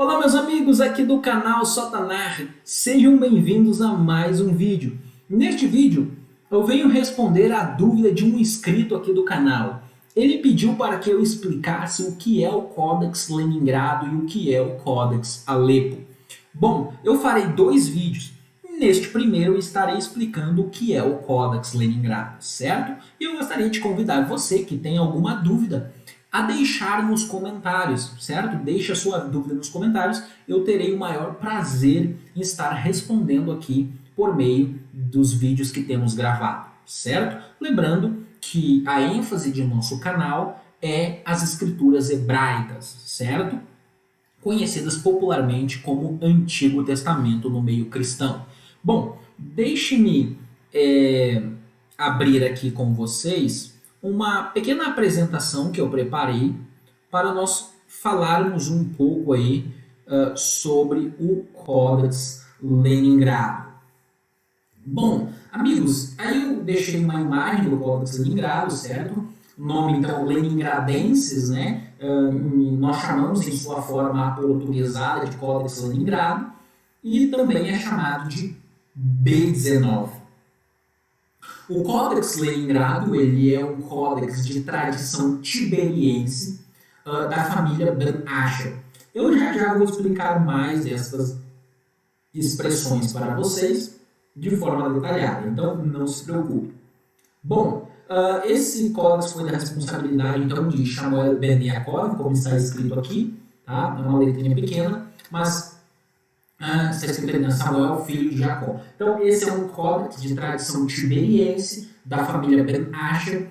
Olá meus amigos aqui do canal Sotanar, sejam bem-vindos a mais um vídeo. Neste vídeo eu venho responder a dúvida de um inscrito aqui do canal. Ele pediu para que eu explicasse o que é o Codex Leningrado e o que é o Codex Alepo. Bom, eu farei dois vídeos. Neste primeiro eu estarei explicando o que é o Codex Leningrado, certo? E eu gostaria de convidar você que tem alguma dúvida a deixar nos comentários, certo? Deixe a sua dúvida nos comentários, eu terei o maior prazer em estar respondendo aqui por meio dos vídeos que temos gravado, certo? Lembrando que a ênfase de nosso canal é as escrituras hebraicas, certo? Conhecidas popularmente como Antigo Testamento no meio cristão. Bom, deixe-me abrir aqui com vocês uma pequena apresentação que eu preparei para nós falarmos um pouco aí sobre o Codex Leningrado. Bom, amigos, aí eu deixei uma imagem do Codex Leningrado, certo? O nome, então, Leningradenses, né? Nós chamamos em sua forma aportuguesada de Codex Leningrado e também é chamado de B19. O Codex Leningrado ele é um códex de tradição tiberiense da família Ben Asher. Eu já vou explicar mais dessas expressões para vocês de forma detalhada, então não se preocupe. Bom, esse códex foi da responsabilidade então de Samuel Ben Yaakov, como está escrito aqui, tá? É uma letrinha pequena, mas está escrito ali, Samuel, filho de Jacó. Então, esse é um códex de tradição tiberiense da família Ben Asher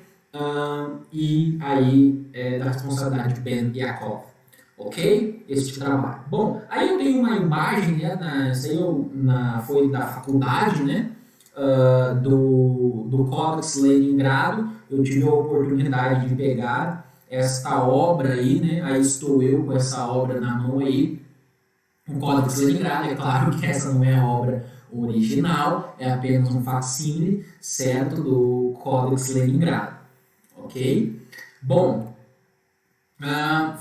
e aí da responsabilidade de Ben Yaakov. Ok? Esse trabalho. Bom, aí eu tenho uma imagem, né, essa aí foi da faculdade, né, do Codex Leningrado. Eu tive a oportunidade de pegar esta obra aí, né, aí estou eu com essa obra na mão aí, o Codex Leningrado. É claro que essa não é a obra original, é apenas um facsímile, certo, do Codex Leningrado, ok? Bom,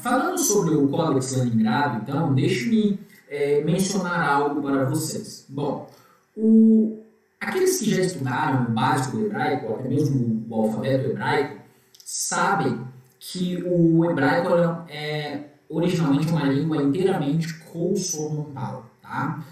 falando sobre o Codex Leningrado, então, deixe-me mencionar algo para vocês. Bom, aqueles que já estudaram o básico do hebraico, até mesmo o alfabeto hebraico, sabem que o hebraico é originalmente uma língua inteiramente consonantal, tá?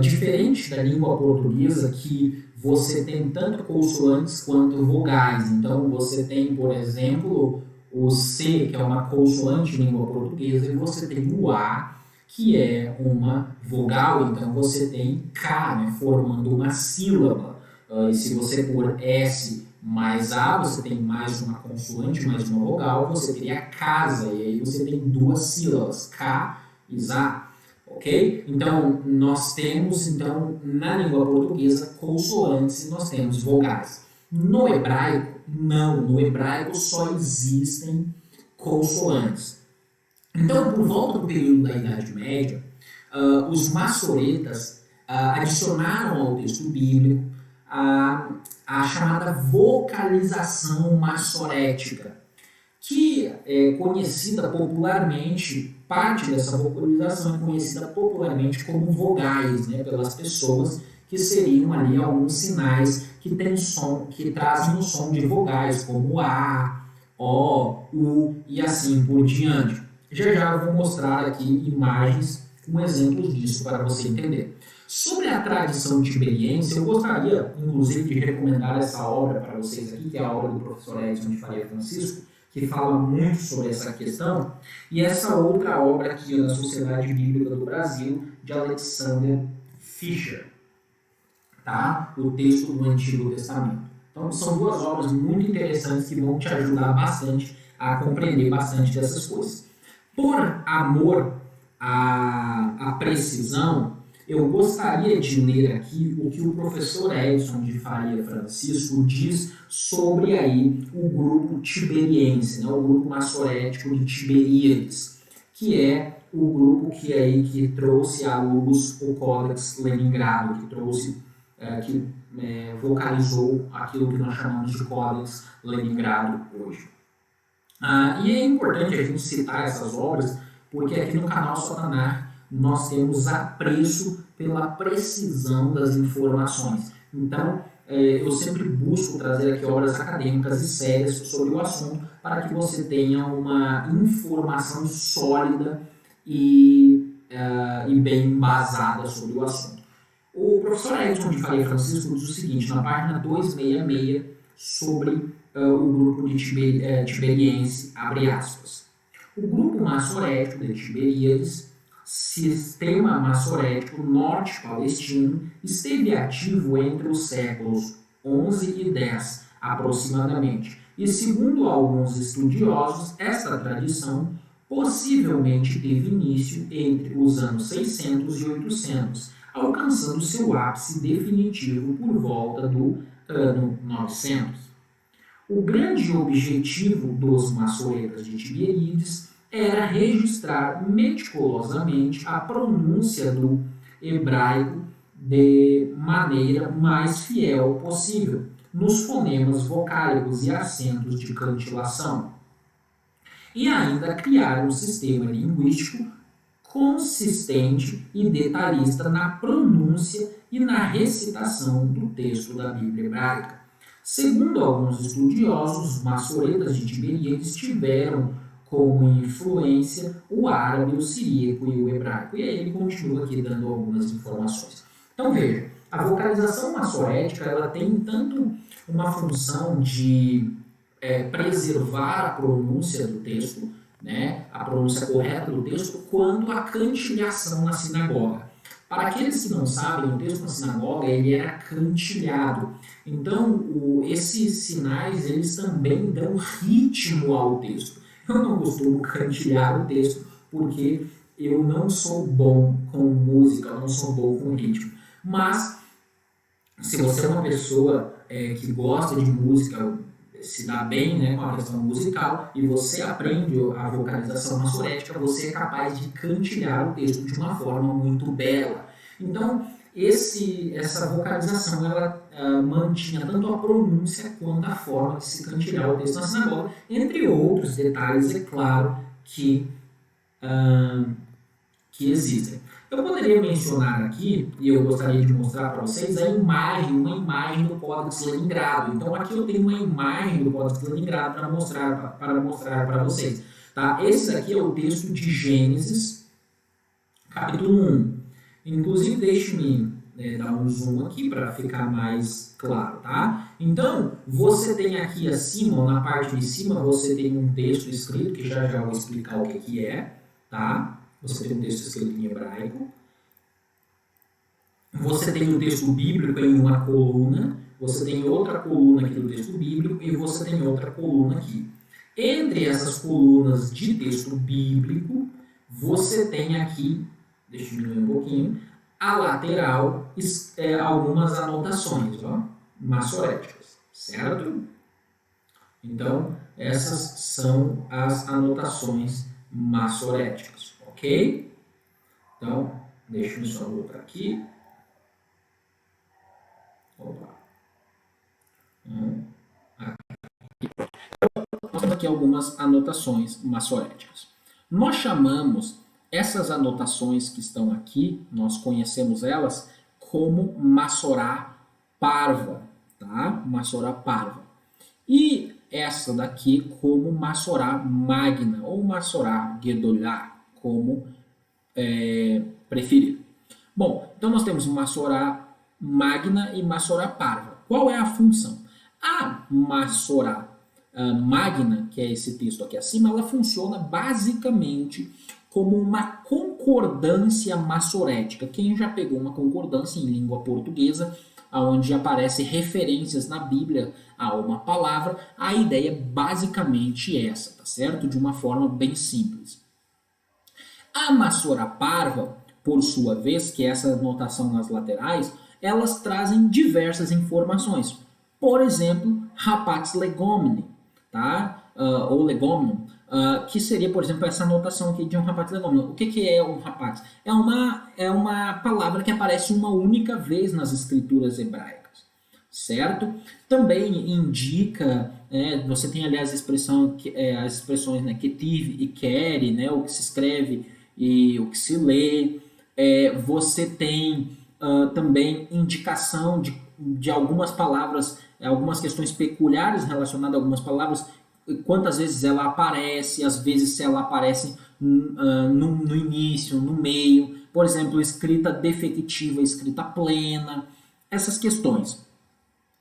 Diferente da língua portuguesa, que você tem tanto consoantes quanto vogais. Então, você tem, por exemplo, o C, que é uma consoante em língua portuguesa, e você tem o A, que é uma vogal. Então, você tem K, né, formando uma sílaba. E se você pôr S mais A, você tem mais uma consoante, mais uma vogal, você teria casa, e aí você tem duas sílabas, K e ZA, ok? Então, nós temos, então, na língua portuguesa, consoantes e nós temos vogais. No hebraico, não. No hebraico só existem consoantes. Então, por volta do período da Idade Média, os maçoretas adicionaram ao texto bíblico a chamada vocalização maçorética, que é conhecida popularmente, parte dessa vocalização é conhecida popularmente como vogais, né, pelas pessoas, que seriam ali alguns sinais que tem som, que trazem o som de vogais, como A, O, U e assim por diante. Já eu vou mostrar aqui imagens com exemplos disso para você entender. Sobre a tradição tiberiense, eu gostaria, inclusive, de recomendar essa obra para vocês aqui, que é a obra do professor Edson de Faria Francisco, que fala muito sobre essa questão, e essa outra obra aqui da Sociedade Bíblica do Brasil, de Alexander Fischer, tá? O texto do Antigo Testamento. Então, são duas obras muito interessantes que vão te ajudar bastante a compreender bastante dessas coisas. Por amor à precisão, eu gostaria de ler aqui o que o professor Edson de Faria Francisco diz sobre aí o grupo tiberiense, né, o grupo maçorético de Tiberíades, que é o grupo que trouxe à luz o Codex Leningrado, que trouxe, vocalizou aquilo que nós chamamos de Codex Leningrado hoje. E é importante a gente citar essas obras, porque aqui no canal Sotanar nós temos apreço pela precisão das informações. Então, eu sempre busco trazer aqui obras acadêmicas e sérias sobre o assunto para que você tenha uma informação sólida e bem embasada sobre o assunto. O professor Edson de Faria Francisco diz o seguinte, na página 266, sobre o grupo de Tiberiense, abre aspas. O grupo maçorético de Tiberíades, sistema maçorético norte-palestino, esteve ativo entre os séculos 11 e 10, aproximadamente, e segundo alguns estudiosos, esta tradição possivelmente teve início entre os anos 600 e 800, alcançando seu ápice definitivo por volta do ano 900. O grande objetivo dos maçoretas de Tiberíades era registrar meticulosamente a pronúncia do hebraico de maneira mais fiel possível, nos fonemas vocálicos e acentos de cantilação, e ainda criar um sistema linguístico consistente e detalhista na pronúncia e na recitação do texto da Bíblia hebraica. Segundo alguns estudiosos, os maçoretas de Tiberíades tiveram como influência o árabe, o siríaco e o hebraico. E aí ele continua aqui dando algumas informações. Então veja, a vocalização maçorética ela tem tanto uma função de preservar a pronúncia do texto, né, a pronúncia correta do texto, quanto a cantilhação na sinagoga. Para aqueles que não sabem, o texto na sinagoga ele era cantilhado. Então, esses sinais eles também dão ritmo ao texto. Eu não costumo cantilhar o texto porque eu não sou bom com música, eu não sou bom com ritmo. Mas, se você é uma pessoa que gosta de música, se dá bem, né, com a questão musical, e você aprende a vocalização maçorética, você é capaz de cantilhar o texto de uma forma muito bela. Então, essa vocalização, ela mantinha tanto a pronúncia quanto a forma de se cantilhar o texto na sinagoga, entre outros detalhes, é claro, que existem. Eu poderia mencionar aqui, e eu gostaria de mostrar para vocês, uma imagem do Códex Leningrado. Então aqui eu tenho uma imagem do Códex Leningrado para mostrar para vocês. Tá? Esse aqui é o texto de Gênesis, capítulo 1. Inclusive, deixe-me dar um zoom aqui para ficar mais claro. Tá? Então, você tem aqui acima, na parte de cima, você tem um texto escrito, que já vou explicar o que é. Tá? Você tem um texto escrito em hebraico. Você tem o texto bíblico em uma coluna. Você tem outra coluna aqui do texto bíblico e você tem outra coluna aqui. Entre essas colunas de texto bíblico, você tem aqui, deixa eu diminuir um pouquinho, a lateral, algumas anotações maçoréticas, certo? Então, essas são as anotações maçoréticas. Ok? Então, deixa eu só voltar aqui. Opa. Nós temos aqui algumas anotações maçoréticas. Nós chamamos essas anotações que estão aqui, nós conhecemos elas como Maçorá parva, tá? Maçorá parva. E essa daqui como Maçorá magna ou Maçorá gedolá, como preferir. Bom, então nós temos Maçorá magna e Maçorá parva. Qual é a função? A Maçorá magna, que é esse texto aqui acima, ela funciona basicamente como uma concordância maçorética. Quem já pegou uma concordância em língua portuguesa, onde aparecem referências na Bíblia a uma palavra, a ideia é basicamente essa, tá certo? De uma forma bem simples. A Maçorá parva, por sua vez, que é essa notação nas laterais, elas trazem diversas informações. Por exemplo, Rapax legomine, tá? Ou legominum, que seria, por exemplo, essa notação aqui de um Rapax legominum. O que é um Rapax? É uma palavra que aparece uma única vez nas escrituras hebraicas, certo? Também indica, você tem ali as expressões, né, ketiv e keri, né, o que se escreve e o que se lê. Você tem também indicação de algumas palavras, algumas questões peculiares relacionadas a algumas palavras, quantas vezes ela aparece, às vezes se ela aparece no início, no meio, por exemplo, escrita definitiva, escrita plena, essas questões.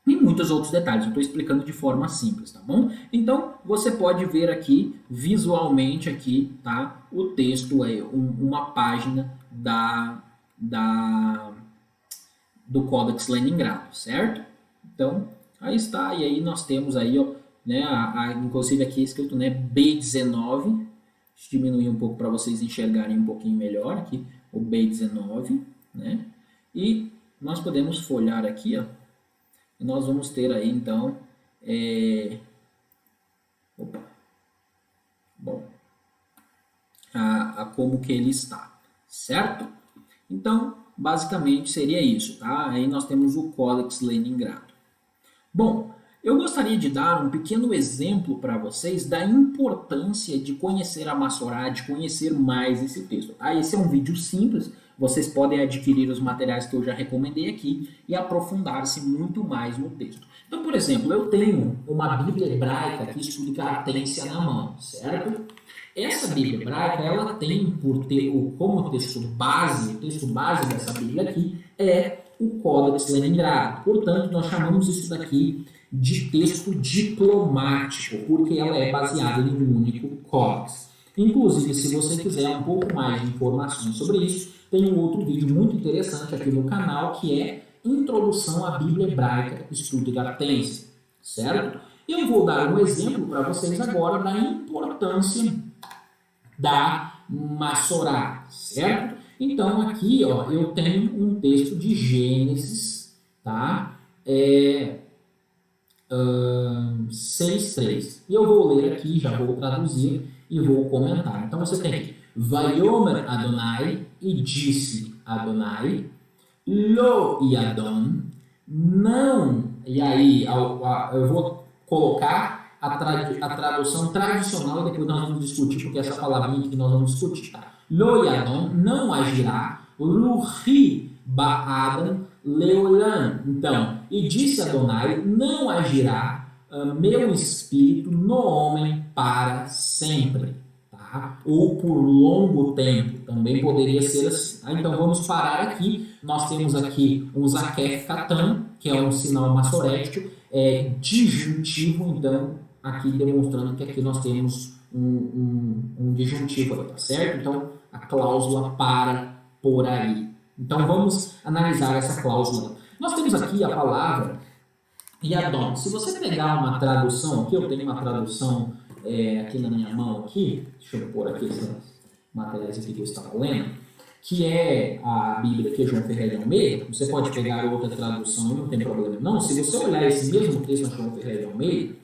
E muitos outros detalhes, eu estou explicando de forma simples, tá bom? Então, você pode ver aqui, visualmente aqui, tá? O texto é uma página do Codex Leningrado, certo? Então, aí está, e aí nós temos aí, ó, né, inclusive aqui é escrito, né, B19, deixa eu diminuir um pouco para vocês enxergarem um pouquinho melhor aqui, o B19, né? E nós podemos folhear aqui, ó, e nós vamos ter aí, então, bom, a como que ele está, certo? Então, basicamente seria isso, tá? Aí nós temos o Codex Leningrado. Bom, eu gostaria de dar um pequeno exemplo para vocês da importância de conhecer a Massorá, de conhecer mais esse texto. Tá? Esse é um vídeo simples, vocês podem adquirir os materiais que eu já recomendei aqui e aprofundar-se muito mais no texto. Então, por exemplo, eu tenho uma Bíblia hebraica que explica a Tência na mão, certo? Essa Bíblia hebraica, ela tem como texto base, o texto base dessa Bíblia aqui é o Codex Leningrado. Portanto, nós chamamos isso daqui de texto diplomático, porque ela é baseada em um único códex. Inclusive, se você quiser um pouco mais de informações sobre isso, tem um outro vídeo muito interessante aqui no canal, que é Introdução à Bíblia Hebraica, Estudo da Tência, certo? Eu vou dar um exemplo para vocês agora da importância da Massorá, certo? Então, aqui, ó, eu tenho um texto de Gênesis, tá? 6:3. E eu vou ler aqui, já vou traduzir e vou comentar. Então, você tem aqui, Vayomer Adonai, e disse Adonai, Lo Yadon, não, e aí eu vou colocar a tradução tradicional e depois nós vamos discutir, porque essa palavrinha que nós vamos discutir, tá? Lo Yadon não agirá, Ruhi Ba'adam Leolam. Então, e disse Adonai, não agirá meu espírito no homem para sempre, tá? Ou por longo tempo, também poderia ser assim. Tá? Então, vamos parar aqui. Nós temos aqui um Zakef Katan, que é um sinal massorético, disjuntivo, então, aqui demonstrando que aqui nós temos um disjuntivo, tá certo? Então, a cláusula para por aí. Então, vamos analisar essa cláusula. Nós temos aqui a palavra Yadon. Se você pegar uma tradução, aqui eu tenho uma tradução aqui na minha mão, aqui, deixa eu pôr aqui essas matérias aqui que eu estava lendo, que é a Bíblia que é João Ferreira de Almeida. Você pode pegar outra tradução, não tem problema não. Se você olhar esse mesmo texto na João Ferreira de Almeida,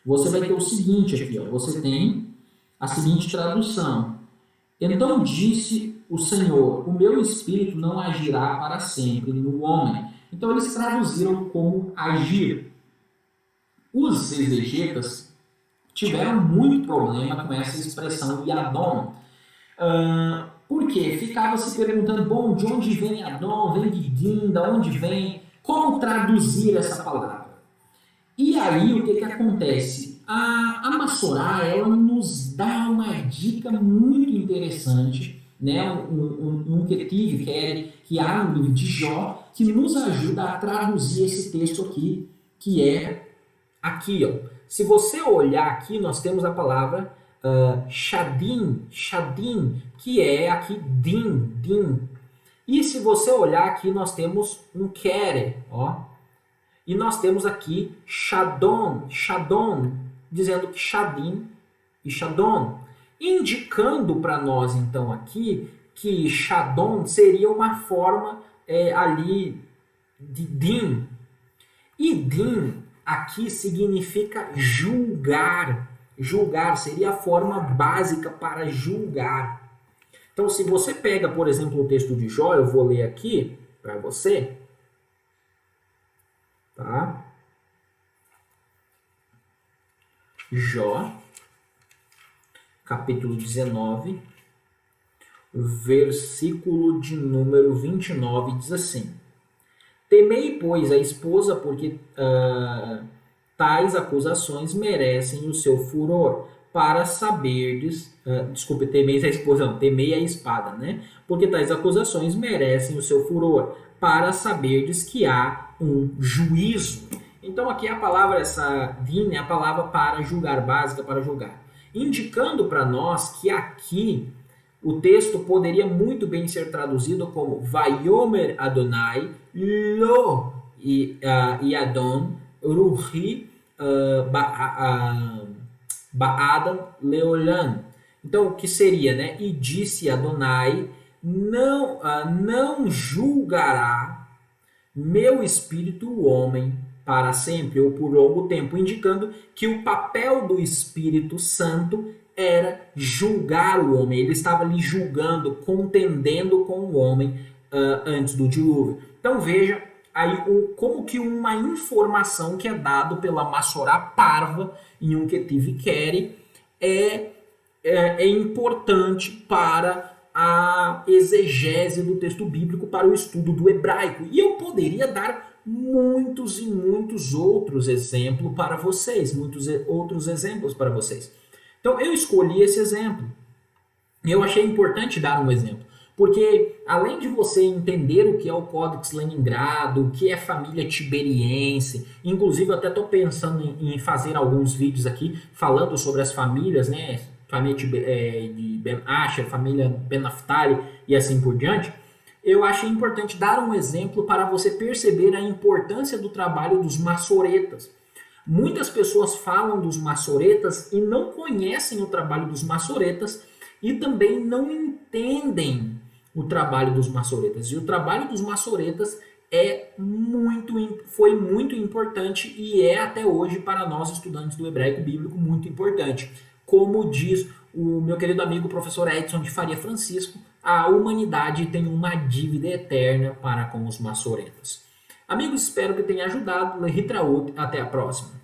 você vai ter o seguinte aqui, ó, você tem a seguinte tradução. Então disse o Senhor, o meu espírito não agirá para sempre no homem. Então eles traduziram como agir. Os exegetas tiveram muito problema com essa expressão Yadon. Porque ficava se perguntando, bom, de onde vem Yadon, vem de Din, de onde vem, como traduzir essa palavra? E aí o que acontece? A Massorá, ela nos dá uma dica muito interessante, né? um ketiv, que há no livro de Jó, que nos ajuda a traduzir esse texto aqui, que é aqui, ó. Se você olhar aqui, nós temos a palavra shadim, que é aqui din. E se você olhar aqui, nós temos um kere, ó. E nós temos aqui shadon, dizendo que shadim e shadon, indicando para nós então aqui que shadon seria uma forma ali de din. E din aqui significa julgar. Julgar seria a forma básica para julgar. Então, se você pega, por exemplo, o texto de Jó, eu vou ler aqui para você. Tá? Jó, capítulo 19, versículo de número 29 diz assim: Temei, pois, a esposa, porque tais acusações merecem o seu furor, para saberdes... desculpe, temei a esposa, não, temei a espada, né? Porque tais acusações merecem o seu furor, para saberdes que há um juízo. Então aqui a palavra, essa din, é a palavra para julgar, básica para julgar. Indicando para nós que aqui o texto poderia muito bem ser traduzido como Vayomer Adonai lo Adon ruhi ba'adam leolam. Então, o que seria, né? E disse Adonai, não julgará meu espírito o homem para sempre ou por longo tempo, indicando que o papel do Espírito Santo era julgar o homem. Ele estava ali julgando, contendendo com o homem antes do dilúvio. Então veja aí como que uma informação que é dado pela Massorá parva em um Ketiv Keri é importante para a exegese do texto bíblico, para o estudo do hebraico. E eu poderia dar muitos e muitos outros exemplos para vocês, muitos outros exemplos para vocês. Então eu escolhi esse exemplo. Eu achei importante dar um exemplo, porque além de você entender o que é o Códex Leningrado, o que é família tiberiense, inclusive eu até estou pensando em fazer alguns vídeos aqui falando sobre as famílias, né? Família de Ben Asher, família Ben Naphtali e assim por diante. Eu achei importante dar um exemplo para você perceber a importância do trabalho dos maçoretas. Muitas pessoas falam dos maçoretas e não conhecem o trabalho dos maçoretas e também não entendem o trabalho dos maçoretas. E o trabalho dos maçoretas foi muito importante e é até hoje para nós estudantes do hebraico bíblico muito importante. Como diz o meu querido amigo professor Edson de Faria Francisco, a humanidade tem uma dívida eterna para com os maçoretas. Amigos, espero que tenha ajudado. Lehitraut, até a próxima.